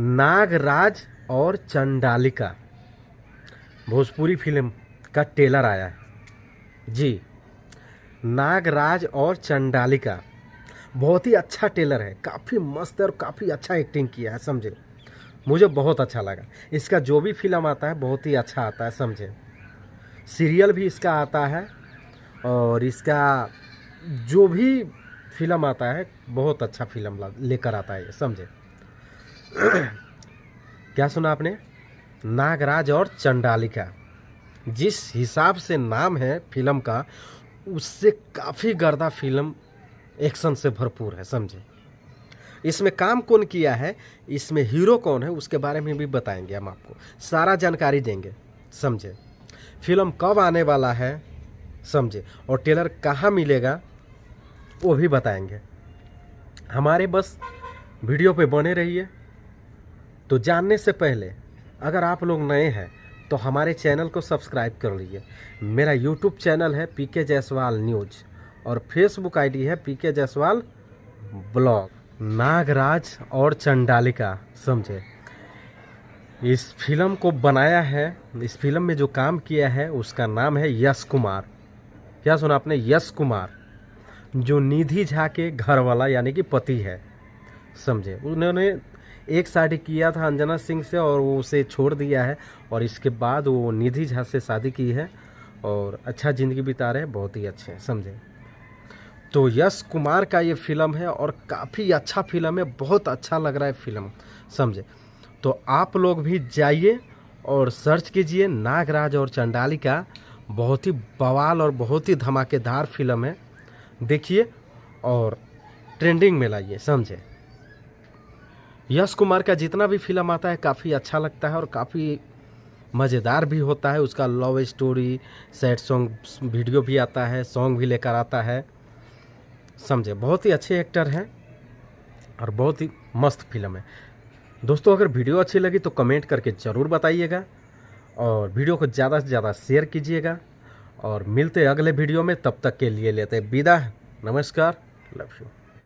नागराज और चंडालिका भोजपुरी फिल्म का ट्रेलर आया है जी। नागराज और चंडालिका बहुत ही अच्छा ट्रेलर है, काफ़ी मस्त है और काफ़ी अच्छा एक्टिंग किया है, समझे। मुझे बहुत अच्छा लगा। इसका जो भी फिल्म आता है बहुत ही अच्छा आता है, समझे। सीरियल भी इसका आता है और इसका जो भी फिल्म आता है बहुत अच्छा फिल्म लेकर आता है, समझे। क्या सुना आपने? नागराज और चंडालिका। जिस हिसाब से नाम है फिल्म का, उससे काफ़ी गर्दा फिल्म एक्शन से भरपूर है, समझे। इसमें काम कौन किया है, इसमें हीरो कौन है, उसके बारे में भी बताएंगे हम आपको, सारा जानकारी देंगे, समझे। फिल्म कब आने वाला है, समझे, और ट्रेलर कहाँ मिलेगा वो भी बताएंगे। हमारे बस वीडियो पे बने रहिए। तो जानने से पहले अगर आप लोग नए हैं तो हमारे चैनल को सब्सक्राइब कर लीजिए। मेरा यूट्यूब चैनल है पीके जायसवाल न्यूज़ और फेसबुक आईडी है पीके जायसवाल ब्लॉग। नागराज और चंडालिका, समझे। इस फिल्म को बनाया है, इस फिल्म में जो काम किया है उसका नाम है यश कुमार। क्या सुना आपने? यश कुमार, जो निधि झा के घर वाला यानी कि पति है, समझे। उन्होंने एक शादी किया था अंजना सिंह से और वो उसे छोड़ दिया है और इसके बाद वो निधि झा से शादी की है और अच्छा ज़िंदगी बिता रहे हैं, बहुत ही अच्छे हैं, समझे। तो यश कुमार का ये फिल्म है और काफ़ी अच्छा फिल्म है, बहुत अच्छा लग रहा है फिल्म, समझे। तो आप लोग भी जाइए और सर्च कीजिए नागराज और चंडालिका। बहुत ही बवाल और बहुत ही धमाकेदार फिल्म है, देखिए और ट्रेंडिंग में लाइए, समझे। यश कुमार का जितना भी फिल्म आता है काफ़ी अच्छा लगता है और काफ़ी मज़ेदार भी होता है। उसका love story, sad song video भी आता है, सॉन्ग भी लेकर आता है, समझे। बहुत ही अच्छे एक्टर हैं और बहुत ही मस्त फिल्म है। दोस्तों, अगर वीडियो अच्छी लगी तो कमेंट करके ज़रूर बताइएगा और वीडियो को ज़्यादा से ज़्यादा शेयर कीजिएगा और मिलते अगले वीडियो में। तब तक के लिए लेते विदा। नमस्कार, लव यू।